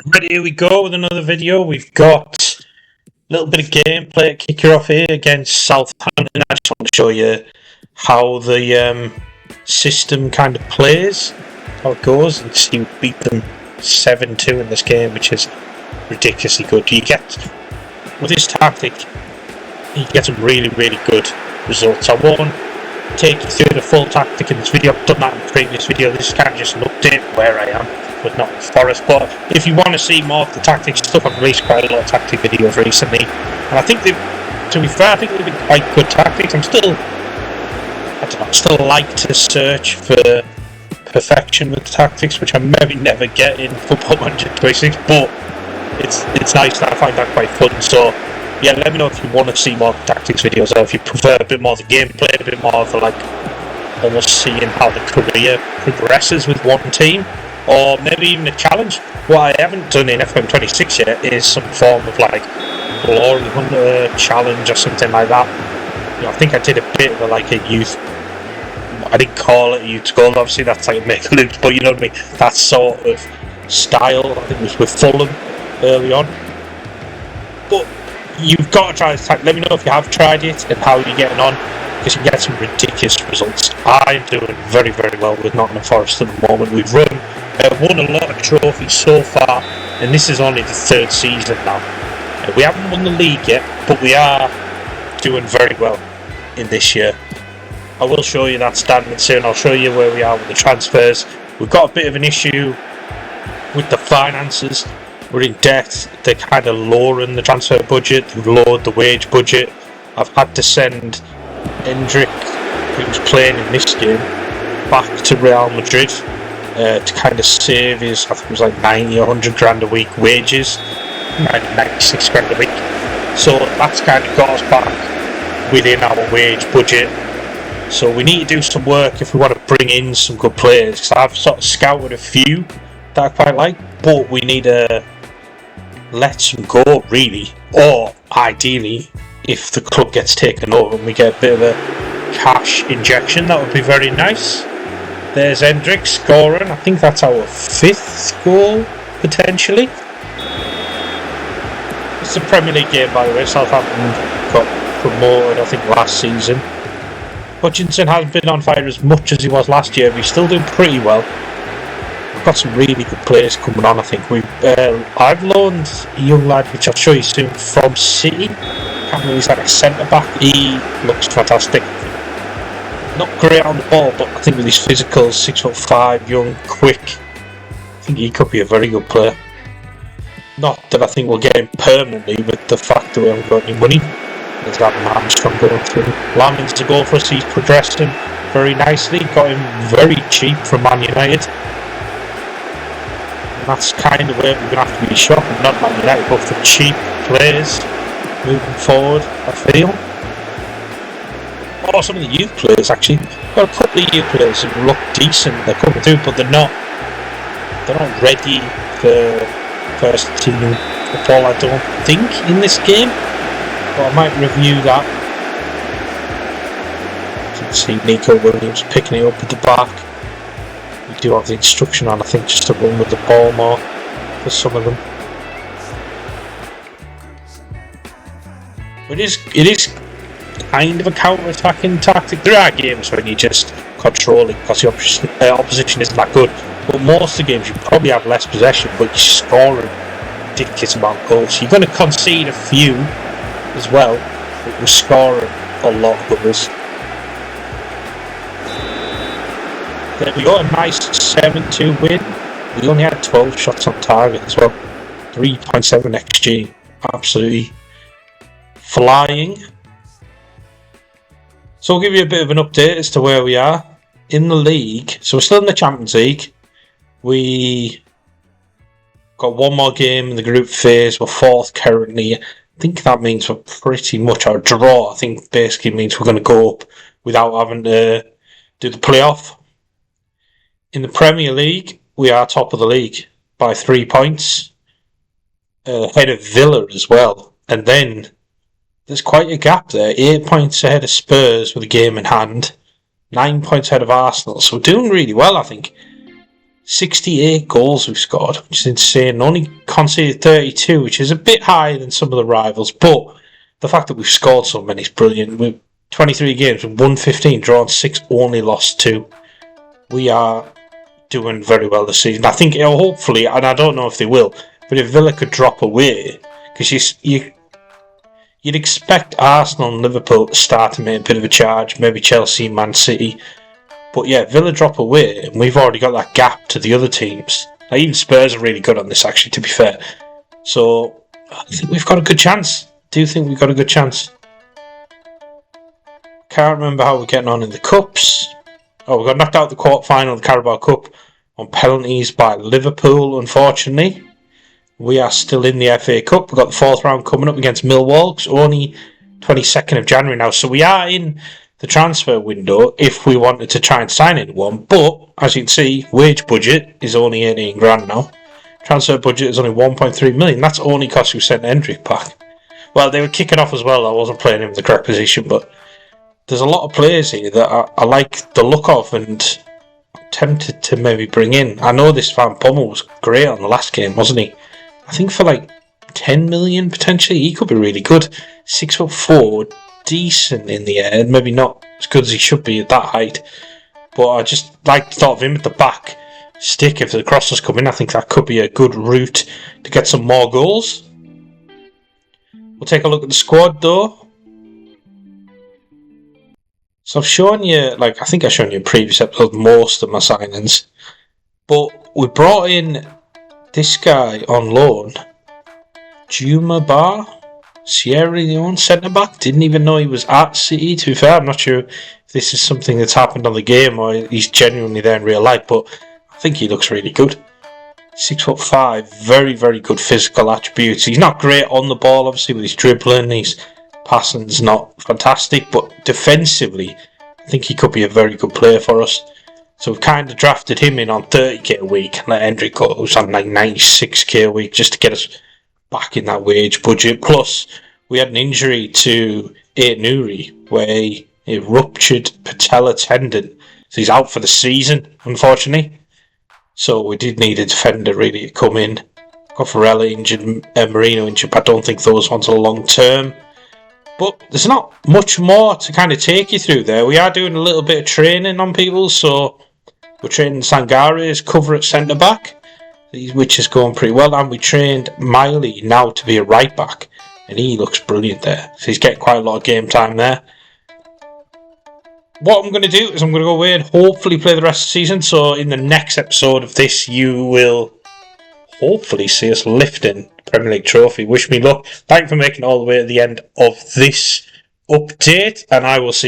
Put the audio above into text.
Right, here we go with another video. We've got a little bit of gameplay to kick you off here against Southampton. I just want to show you how the system kind of plays, how it goes. And see, we beat them 7-2 in this game, which is ridiculously good. You get, with this tactic, you get some really, really good results. I won't take you through the full tactic in this video. I've done that in the previous video. This is kind of just an update where I am with Nottingham Forest. But if you want to see more of the tactics stuff, I've released quite a lot of tactic videos recently, and I think they've, to be fair, I think they've been quite good tactics. I still like to search for perfection with the tactics, which I maybe never get in Football Manager 26, but it's nice that I find that quite fun. So yeah, let me know if you want to see more tactics videos, or if you prefer a bit more of the gameplay, a bit more of the, like, almost seeing how the career progresses with one team, or maybe even a challenge. What I haven't done in FM26 yet is some form of like Glory Hunter challenge or something like that. You know, I think I did a bit of a youth. I didn't call it a youth goal. Obviously, that's like a make lose, but you know what I mean. That sort of style. I think it was with Fulham early on. But you've got to try this tactic. Let me know if you have tried it and how you're getting on, because you can get some ridiculous results. I'm doing very, very well with Nottingham Forest at the moment. We've won a lot of trophies so far, and this is only the third season now. We haven't won the league yet, but we are doing very well in this year. I will show you that standing soon. I'll show you where we are with the transfers. We've got a bit of an issue with the finances. We're in debt. They're kind of lowering the transfer budget. They've lowered the wage budget. I've had to send Hendrik, who's playing in this game, back to Real Madrid to kind of save his, I think it was like 90 or 100 grand a week wages, 96 grand a week. So that's kind of got us back within our wage budget. So we need to do some work if we want to bring in some good players. So I've sort of scouted a few that I quite like, but we need to let some go, really. Or ideally, if the club gets taken over and we get a bit of a cash injection, that would be very nice. There's Hendrik scoring. I think that's our 5th goal, potentially. It's a Premier League game, by the way. Southampton got promoted, I think, last season. Hutchinson hasn't been on fire as much as he was last year, but he's still doing pretty well. We've got some really good players coming on, I think. I've loaned a young lad, which I'll show you soon, from City. I can't remember, he's like a centre-back. He looks fantastic. Not great on the ball, but I think with his physicals, 6'5", young, quick, I think he could be a very good player. Not that I think we'll get him permanently with the fact that we haven't got any money. There's that Armstrong going through. Lamin's to go for us. He's progressed him very nicely. Got him very cheap from Man United. And that's kind of where we're going to have to be shopping. Not Man United, but for cheap players moving forward, I feel. Or some of the youth players, actually. Got a couple of youth players who look decent. They're coming through, but they're not ready for first team football, I don't think, in this game. But I might review that. You can see Nico Williams picking it up at the back. We do have the instruction on, I think, just to run with the ball more for some of them. But it is kind of a counter-attacking tactic. There are games when you just control it because the opposition isn't that good. But most of the games you probably have less possession, but you're scoring a ridiculous amount of goals. You're going to concede a few as well, but we're scoring a lot of goals. There we go, a nice 7-2 win. We only had 12 shots on target as well. 3.7 XG. Absolutely flying. So I'll give you a bit of an update as to where we are in the league. So we're still in the Champions League. We got one more game in the group phase. We're 4th currently. I think that means we're pretty much our draw. I think basically means we're going to go up without having to do the playoff. In the Premier League, we are top of the league by 3 points. Ahead of Villa as well. And then there's quite a gap there. 8 points ahead of Spurs with a game in hand. 9 points ahead of Arsenal. So we're doing really well, I think. 68 goals we've scored, which is insane. Only conceded 32, which is a bit higher than some of the rivals, but the fact that we've scored so many is brilliant. We've 23 games, we've won 15, drawn 6, only lost 2. We are doing very well this season. I think hopefully, and I don't know if they will, but if Villa could drop away, because you'd expect Arsenal and Liverpool to start to make a bit of a charge, maybe Chelsea, Man City. But yeah, Villa drop away, and we've already got that gap to the other teams. Like, even Spurs are really good on this, actually, to be fair. So, I think we've got a good chance. Do think we've got a good chance. Can't remember how we're getting on in the cups. Oh, we got knocked out of the quarter-final of the Carabao Cup on penalties by Liverpool, unfortunately. We are still in the FA Cup. We've got the 4th round coming up against Millwall. It's only 22nd of January now, so we are in the transfer window if we wanted to try and sign anyone, but as you can see, wage budget is only 18 grand now. Transfer budget is only 1.3 million. That's only because we sent Hendrick back. Well, they were kicking off as well. I wasn't playing him in the correct position, but there's a lot of players here that I like the look of and I'm tempted to maybe bring in. I know this Van Bommel was great on the last game, wasn't he? I think for like 10 million potentially, he could be really good. 6'4", decent in the air, maybe not as good as he should be at that height, but I just like the thought of him at the back stick. If the crosses come in, I think that could be a good route to get some more goals. We'll take a look at the squad though. So I've shown you, I think I've shown you in previous episodes most of my signings, but we brought in this guy on loan, Juma Bar, Sierra Leone centre-back. Didn't even know he was at City, to be fair. I'm not sure if this is something that's happened on the game or he's genuinely there in real life, but I think he looks really good. 6'5", very, very good physical attributes. He's not great on the ball, obviously, with his dribbling. His passing's not fantastic, but defensively, I think he could be a very good player for us. So we've kind of drafted him in on 30k a week and let Hendrick go, who's on 96k a week, just to get us back in that wage budget. Plus, we had an injury to Aït-Nouri where he ruptured patella tendon. So he's out for the season, unfortunately. So we did need a defender really to come in. Got Varela injured, Marino injured, but I don't think those ones are long term. But there's not much more to kind of take you through there. We are doing a little bit of training on people, so we're training Sangare as cover at centre back, which is going pretty well, and we trained Miley now to be a right back, and he looks brilliant there. So he's getting quite a lot of game time there. What I'm going to do is I'm going to go away and hopefully play the rest of the season. So in the next episode of this, you will hopefully see us lifting the Premier League trophy. Wish me luck. Thank you for making it all the way to the end of this update, and I will see you